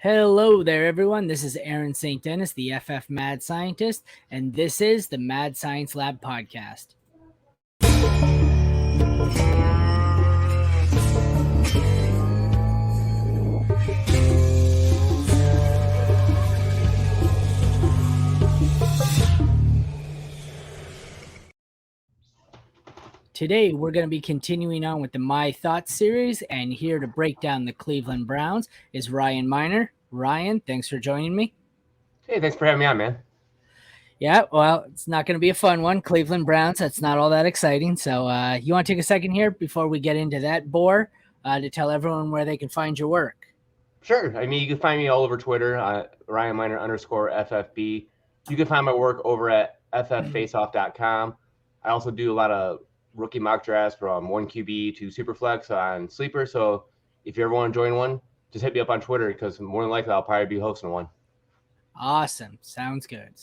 Hello there, everyone. This is Aaron St. Dennis, the FF Mad Scientist, and this is the Mad Science Lab podcast. Today, we're going to be continuing on with the My Thoughts series, and here to break down the Cleveland Browns is Ryan Miner. Ryan, thanks for joining me. Hey, thanks for having me on, man. Yeah, well, it's not going to be a fun one. Cleveland Browns, that's not all that exciting. So you want to take a second here before we get into that bore to tell everyone where they can find your work? Sure. I mean, you can find me all over Twitter, RyanMiner_FFB. You can find my work over at fffaceoff.com. I also do a lot of rookie mock drafts from 1QB to Superflex on Sleeper. So if you ever want to join one, just hit me up on Twitter because more than likely I'll probably be hosting one. Awesome. Sounds good.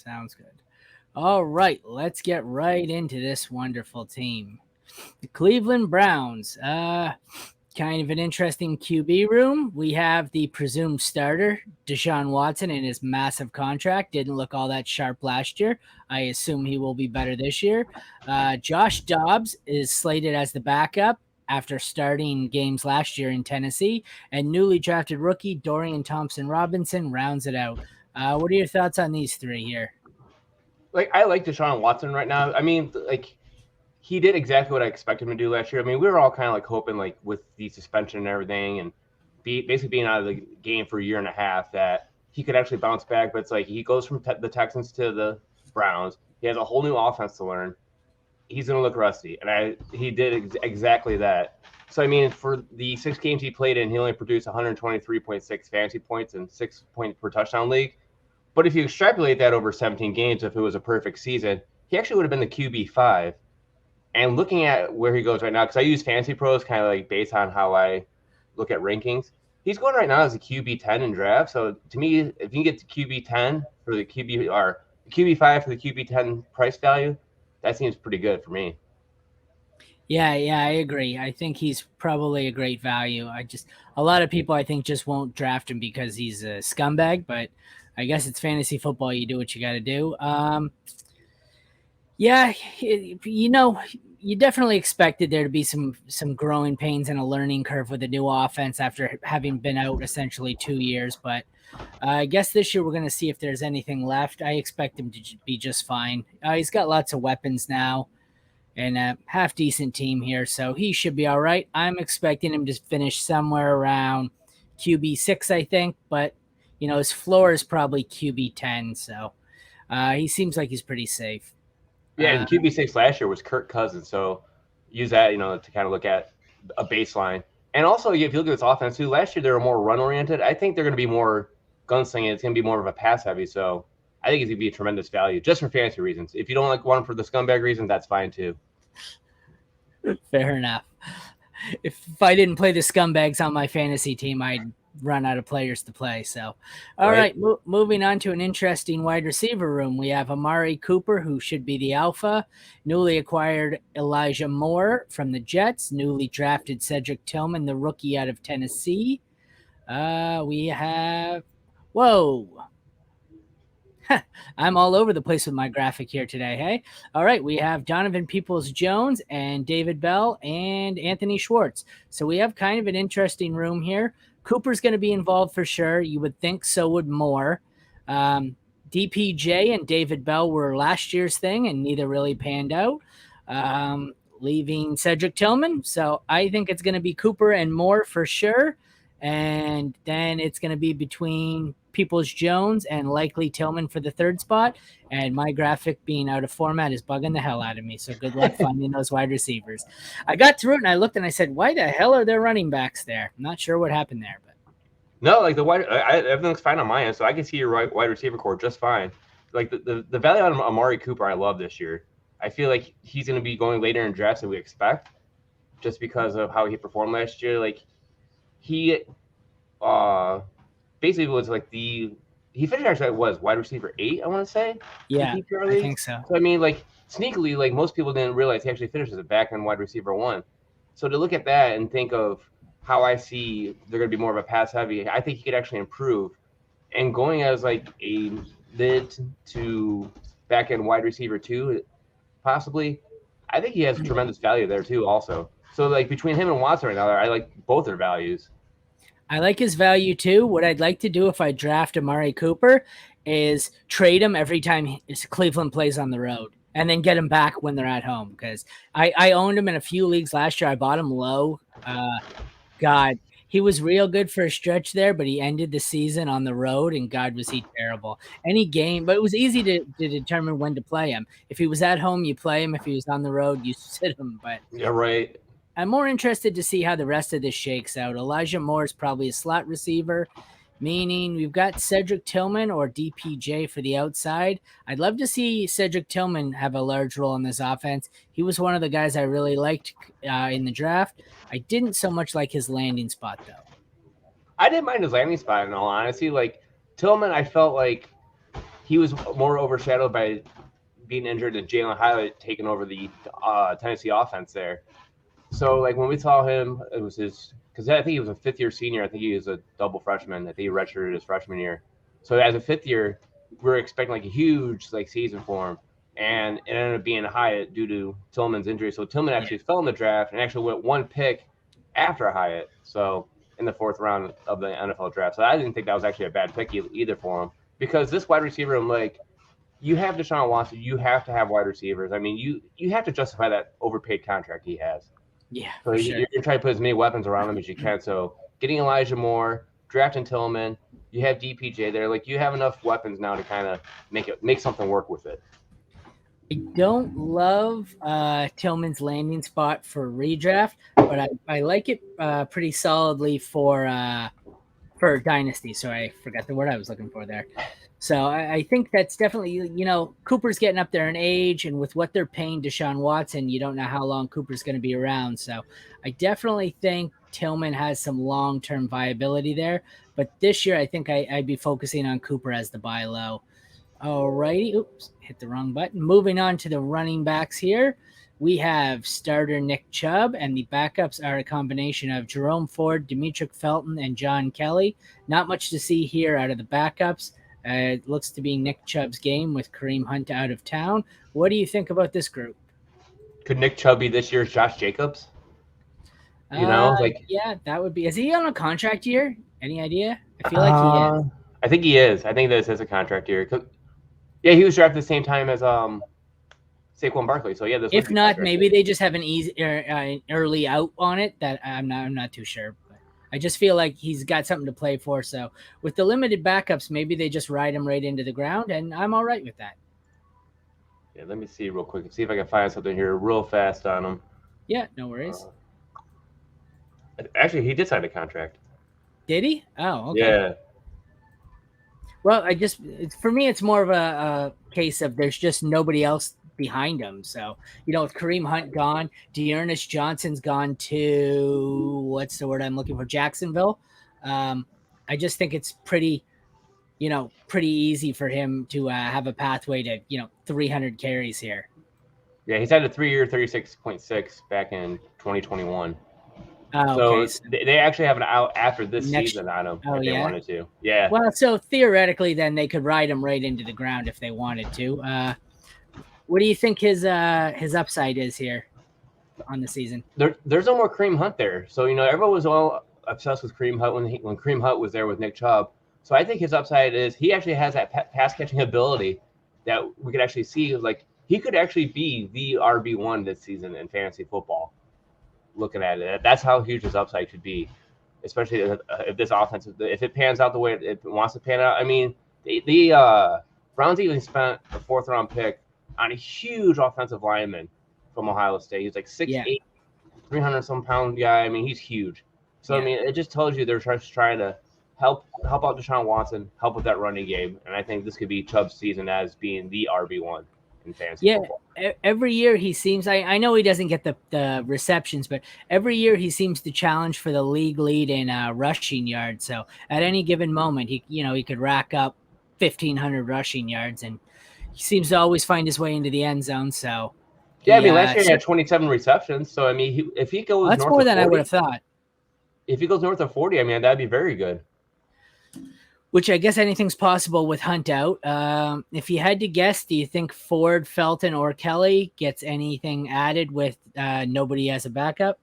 All right, let's get right into this wonderful team. The Cleveland Browns. Kind of an interesting QB room. We have the presumed starter, Deshaun Watson, in his massive contract. Didn't look all that sharp last year. I assume he will be better this year. Josh Dobbs is slated as the backup after starting games last year in Tennessee. And newly drafted rookie Dorian Thompson-Robinson rounds it out. What are your thoughts on these three here? I like Deshaun Watson right now. I mean, he did exactly what I expected him to do last year. I mean, we were all kind of hoping with the suspension and everything and basically being out of the game for a year and a half that he could actually bounce back. But it's he goes from the Texans to the Browns. He has a whole new offense to learn. He's going to look rusty. And he did exactly that. So, I mean, for the 6 games he played in, he only produced 123.6 fantasy points and 6 points per touchdown league. But if you extrapolate that over 17 games, if it was a perfect season, he actually would have been the QB5. And looking at where he goes right now, because I use Fantasy Pros kind of based on how I look at rankings, he's going right now as a QB10 in draft. So to me, if you can get to QB10 for the QB or QB5 for the QB10 price value, that seems pretty good for me. Yeah, I agree. I think he's probably a great value. A lot of people I think just won't draft him because he's a scumbag, but I guess it's fantasy football. You do what you got to do. Yeah, you definitely expected there to be some growing pains and a learning curve with a new offense after having been out essentially 2 years. But I guess this year we're going to see if there's anything left. I expect him to be just fine. He's got lots of weapons now and a half-decent team here, so he should be all right. I'm expecting him to finish somewhere around QB6, I think, but, his floor is probably QB10, so he seems like he's pretty safe. Yeah, and QB6 last year was Kirk Cousins, so use that, to kind of look at a baseline. And also, if you look at this offense, too, last year they were more run-oriented. I think they're going to be more gunslinging. It's going to be more of a pass-heavy, so I think it's going to be a tremendous value, just for fantasy reasons. If you don't want him for the scumbag reasons, that's fine, too. Fair enough. If I didn't play the scumbags on my fantasy team, I'd run out of players to play. So, all right, moving on to an interesting wide receiver room. We have Amari Cooper, who should be the alpha, newly acquired Elijah Moore from the Jets, newly drafted Cedric Tillman, the rookie out of Tennessee. We have, I'm all over the place with my graphic here today, hey? All right, we have Donovan Peoples-Jones and David Bell and Anthony Schwartz. So we have kind of an interesting room here. Cooper's going to be involved for sure. You would think so would Moore. DPJ and David Bell were last year's thing, and neither really panned out, leaving Cedric Tillman. So I think it's going to be Cooper and Moore for sure. And then it's going to be between Peoples-Jones and likely Tillman for the third spot. And my graphic being out of format is bugging the hell out of me. So good luck finding those wide receivers. I got through it and I looked and I said, why the hell are there running backs there? I'm not sure what happened there. But no, everything's fine on my end. So I can see your wide receiver core just fine. The value on Amari Cooper I love this year. I feel like he's going to be going later in drafts than we expect just because of how he performed last year. He basically was he finished actually wide receiver 8, I want to say. Yeah, I think so. So I mean, sneakily, most people didn't realize he actually finished as a back end wide receiver 1. So to look at that and think of how I see they're going to be more of a pass heavy, I think he could actually improve and going as like a mid to back end wide receiver too, possibly. I think he has tremendous value there too, also. So like between him and Watson right now, I like both their values. I like his value too. What I'd like to do if I draft Amari Cooper is trade him every time Cleveland plays on the road and then get him back when they're at home. Because I owned him in a few leagues last year. I bought him low. God, he was real good for a stretch there, but he ended the season on the road, and God, was he terrible. Any game, but it was easy to determine when to play him. If he was at home, you play him. If he was on the road, you sit him. But yeah, right. I'm more interested to see how the rest of this shakes out. Elijah Moore is probably a slot receiver, meaning we've got Cedric Tillman or DPJ for the outside. I'd love to see Cedric Tillman have a large role in this offense. He was one of the guys I really liked in the draft. I didn't so much like his landing spot, though. I didn't mind his landing spot in all honesty. Like Tillman, I felt like he was more overshadowed by being injured and Jalen Hyatt taking over the Tennessee offense there. So like when we saw him, it was his because I think he was a fifth-year senior. I think he was a double freshman. I think he redshirted his freshman year. So as a fifth year, we were expecting like a huge like season for him, and it ended up being Hyatt due to Tillman's injury. So Tillman actually fell in the draft and actually went one pick after Hyatt. So in the fourth round of the NFL draft. So I didn't think that was actually a bad pick either for him because this wide receiver, I'm like, you have Deshaun Watson, you have to have wide receivers. I mean, you have to justify that overpaid contract he has. Yeah, so you're going to try to put as many weapons around him as you can. So getting Elijah Moore, drafting Tillman, you have DPJ there. Like you have enough weapons now to kind of make something work with it. I don't love Tillman's landing spot for redraft, but I like it pretty solidly for Dynasty. So I forgot the word I was looking for there. So I think that's definitely, Cooper's getting up there in age, and with what they're paying Deshaun Watson, you don't know how long Cooper's going to be around. So I definitely think Tillman has some long-term viability there. But this year, I think I'd be focusing on Cooper as the buy low. All righty. Oops, hit the wrong button. Moving on to the running backs here. We have starter Nick Chubb, and the backups are a combination of Jerome Ford, Demetric Felton, and John Kelly. Not much to see here out of the backups. It looks to be Nick Chubb's game with Kareem Hunt out of town. What do you think about this group? Could Nick Chubb be this year's Josh Jacobs? Yeah, that would be. Is he on a contract year? Any idea? I feel like he is. I think he is. I think this is a contract year. Yeah, he was drafted at the same time as Saquon Barkley. So yeah, if not, maybe they just have an easy early out on it. That I'm not too sure. I just feel like he's got something to play for. So with the limited backups, maybe they just ride him right into the ground, and I'm all right with that. Yeah, let me see real quick and see if I can find something here real fast on him. Yeah, no worries. Actually, he did sign a contract. Did he? Oh, okay. Yeah. Well, for me, it's more of a case of there's just nobody else behind him. So, with Kareem Hunt gone, Dearness Johnson's gone to, what's the word I'm looking for, Jacksonville. I just think it's pretty easy for him to have a pathway to, 300 carries here. Yeah, he's had a 3-year 36.6 back in 2021. Oh, so they actually have an out after this season on him if they wanted to. Yeah. Well, so theoretically, then they could ride him right into the ground if they wanted to. What do you think his upside is here on the season? There's no more Kareem Hunt there. So, everyone was all obsessed with Kareem Hunt when Kareem Hunt was there with Nick Chubb. So I think his upside is he actually has that pass catching ability that we could actually see. Like he could actually be the RB1 this season in fantasy football. Looking at it, that's how huge his upside could be, especially if this offense, if it pans out the way it wants to pan out. I mean, the Browns even spent a 4th round pick on a huge offensive lineman from Ohio State. He's like 6'8", 300-some pound guy. I mean, he's huge. So I mean, it just tells you they're just trying to help out Deshaun Watson, help with that running game, and I think this could be Chubb's season as being the RB1 in fantasy football. Every year he seems. I know he doesn't get the receptions, but every year he seems to challenge for the league lead in rushing yards. So at any given moment, he could rack up 1,500 rushing yards, and he seems to always find his way into the end zone. So I mean, last year he had 27 receptions. So I mean, if he goes, that's more than 40, I would have thought. If he goes north of 40, I mean, that'd be very good. which I guess anything's possible with Hunt out. If you had to guess, do you think Ford, Felton, or Kelly gets anything added with nobody as a backup?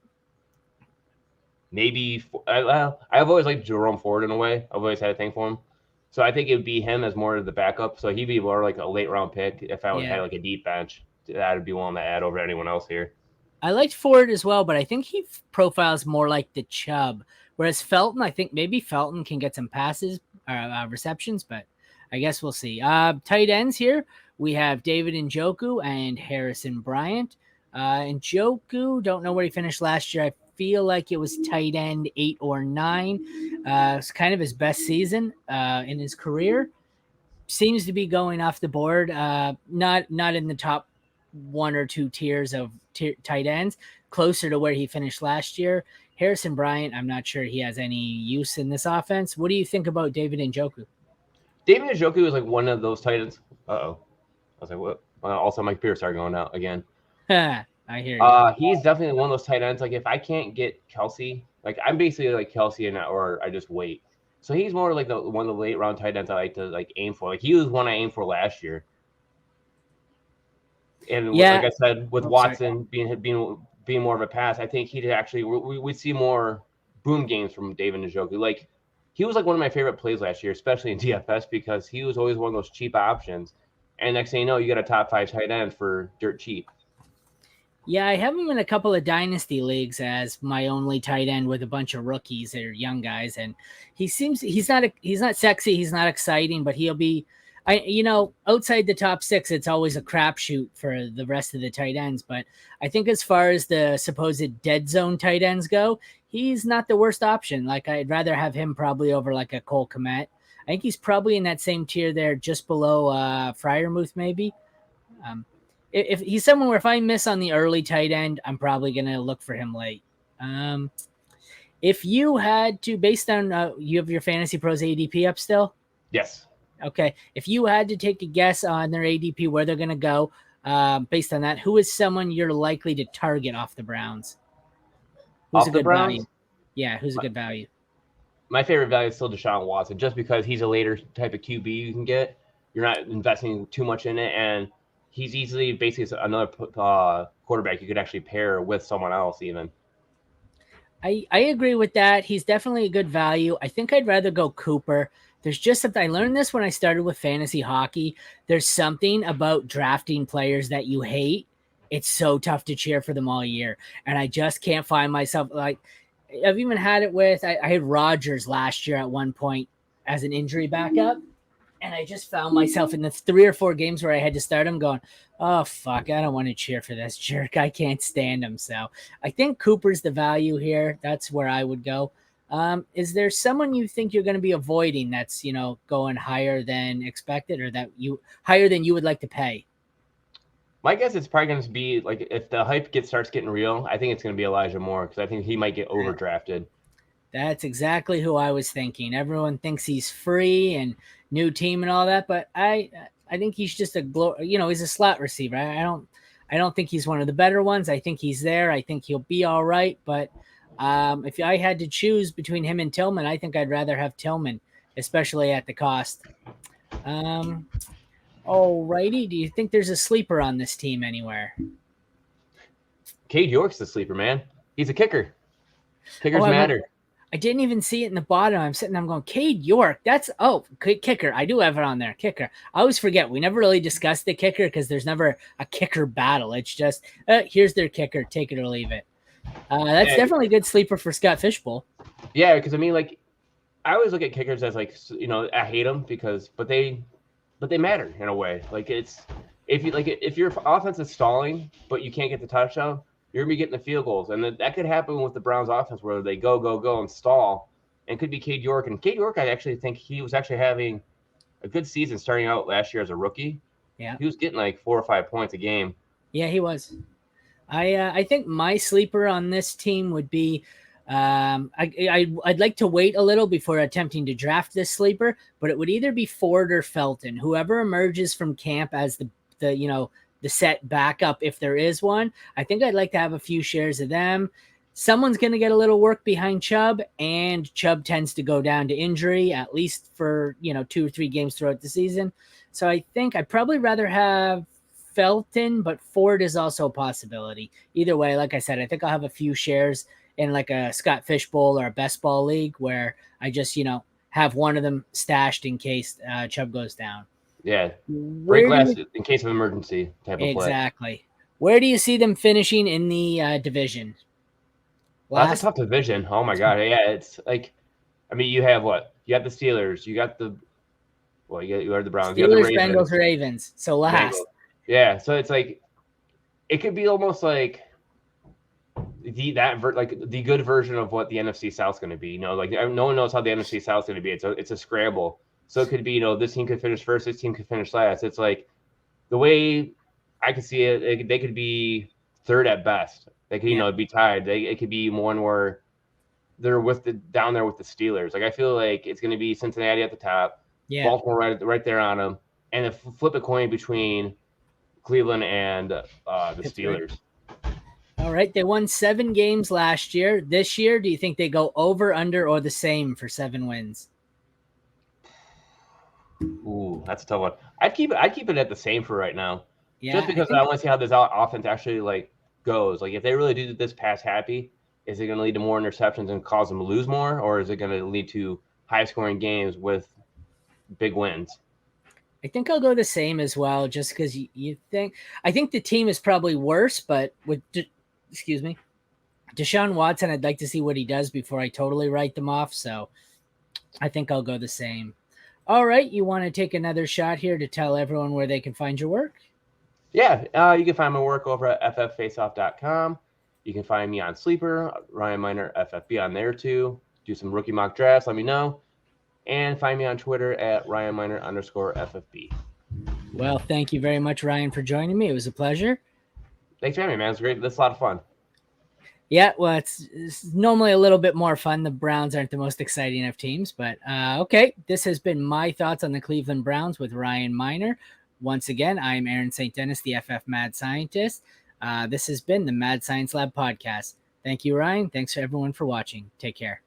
Maybe I've always liked Jerome Ford in a way. I've always had a thing for him. So I think it would be him as more of the backup. So he'd be more like a late round pick if I would Yeah. had like a deep bench. I'd be willing to add over anyone else here. I liked Ford as well, but I think he profiles more like the Chubb. Whereas Felton, I think maybe Felton can get some passes, receptions, but I guess we'll see. Tight ends here, we have David Njoku and Harrison Bryant. Njoku, don't know where he finished last year. I feel like it was tight end 8 or 9. It's kind of his best season in his career. Seems to be going off the board. Not in the top 1 or 2 tiers of tight ends, closer to where he finished last year. Harrison Bryant, I'm not sure he has any use in this offense. What do you think about David Njoku? David Njoku is like one of those tight ends. I was like, what? Also, Mike Pierce started going out again. I hear you. He's definitely one of those tight ends. Like if I can't get Kelsey, like I'm basically like Kelsey or I just wait. So he's more like one of the late round tight ends I like to like aim for. Like he was one I aimed for last year. And Yeah. like I said, with Watson being more of a pass, I think he'd actually we'd see more boom games from David Njoku. Like he was like one of my favorite plays last year, especially in DFS because he was always one of those cheap options. And next thing you know, you got a top 5 tight end for dirt cheap. Yeah, I have him in a couple of dynasty leagues as my only tight end with a bunch of rookies or young guys, and he's not sexy, he's not exciting, but he'll be. Outside the top 6, it's always a crapshoot for the rest of the tight ends. But I think as far as the supposed dead zone tight ends go, he's not the worst option. Like I'd rather have him probably over like a Cole Kmet. I think he's probably in that same tier there, just below Freiermuth maybe. If he's someone where if I miss on the early tight end, I'm probably going to look for him late. If you had to, based on you have your Fantasy Pros ADP up still? Yes. Okay. If you had to take a guess on their ADP, where they're going to go, based on that, who is someone you're likely to target off the Browns? Who's off a good Browns? value? Yeah, who's a good value? My favorite value is still Deshaun Watson, just because he's a later type of QB you can get. You're not investing too much in it, and he's easily basically another quarterback you could actually pair with someone else even. I agree with that. He's definitely a good value. I think I'd rather go Cooper. There's just something I learned this when I started with fantasy hockey. There's something about drafting players that you hate. It's so tough to cheer for them all year. And I just can't find myself like I've even had it with I had Rodgers last year at one point as an injury backup. And I just found myself in the 3 or 4 games where I had to start him going, oh, fuck, I don't want to cheer for this jerk. I can't stand him. So I think Cooper's the value here. That's where I would go. Is there someone you think you're going to be avoiding that's, going higher than expected or higher than you would like to pay? My guess it's probably going to be like if the hype starts getting real, I think it's going to be Elijah Moore because I think he might get overdrafted. That's exactly who I was thinking. Everyone thinks he's free and new team and all that, but I think he's just he's a slot receiver. I don't think he's one of the better ones. I think he's there. I think he'll be all right, but if I had to choose between him and Tillman, I think I'd rather have Tillman, especially at the cost. Alrighty. Do you think there's a sleeper on this team anywhere? Cade York's the sleeper, man. He's a kicker. Kickers matter. I didn't even see it in the bottom. I'm sitting there, I'm going, Cade York. That's, kicker. I do have it on there. Kicker. I always forget. We never really discussed the kicker because there's never a kicker battle. It's just, here's their kicker. Take it or leave it. That's definitely a good sleeper for Scott Fishbowl. Yeah, because I mean, like, I always look at kickers as like, I hate them but they matter in a way. Like if your offense is stalling, but you can't get the touchdown, you're gonna be getting the field goals, and that could happen with the Browns offense where they go and stall, and could be Cade York. And Cade York, I actually think he was actually having a good season starting out last year as a rookie. Yeah, he was getting like 4 or 5 points a game. Yeah, he was. I think my sleeper on this team would be. I'd like to wait a little before attempting to draft this sleeper, but it would either be Ford or Felton, whoever emerges from camp as the set backup if there is one. I think I'd like to have a few shares of them. someone's going to get a little work behind Chubb, and Chubb tends to go down to injury, at least for, 2 or 3 games throughout the season. So I think I'd probably rather have Felton, but Ford is also a possibility. Either way, like I said, I think I'll have a few shares in like a Scott Fish Bowl or a best ball league where I just, have one of them stashed in case Chubb goes down. Yeah. Break glass in case of emergency type of play. Exactly. Where do you see them finishing in the division? Well, that's a tough division. Oh my God. Yeah. It's like, I mean, you have what? You got the Steelers. You got the, you are the Browns. Steelers, you got the Ravens. Bengals, Ravens. So last. Bengals. Yeah. So it's like, it could be almost like the good version of what the NFC South's going to be. Like no one knows how the NFC South's going to be. It's a scramble. So it could be, this team could finish first, this team could finish last. It's like the way I could see it, they could be third at best. They could, be tied. It could be one where they're down there with the Steelers. Like I feel like it's going to be Cincinnati at the top, Baltimore right there on them, and then flip a coin between Cleveland and the Steelers. All right, they won 7 games last year. This year, do you think they go over, under, or the same for 7 wins? Ooh, that's a tough one. I'd keep it at the same for right now. Yeah, just because I want to see how this offense actually goes. Like if they really do this pass happy, is it going to lead to more interceptions and cause them to lose more, or is it going to lead to high scoring games with big wins? I think I'll go the same as well, just because I think the team is probably worse, but with Deshaun Watson, I'd like to see what he does before I totally write them off. So I think I'll go the same. All right. You want to take another shot here to tell everyone where they can find your work? Yeah. You can find my work over at fffaceoff.com. You can find me on Sleeper, Ryan Miner, FFB on there too. Do some rookie mock drafts. Let me know. And find me on Twitter at RyanMiner_FFB. Well, thank you very much, Ryan, for joining me. It was a pleasure. Thanks for having me, man. It was great. That's a lot of fun. Yeah, well, it's normally a little bit more fun. The Browns aren't the most exciting of teams, but okay. This has been my thoughts on the Cleveland Browns with Ryan Miner. Once again, I'm Aaron St. Dennis, the FF Mad Scientist. This has been the Mad Science Lab podcast. Thank you, Ryan. Thanks to everyone for watching. Take care.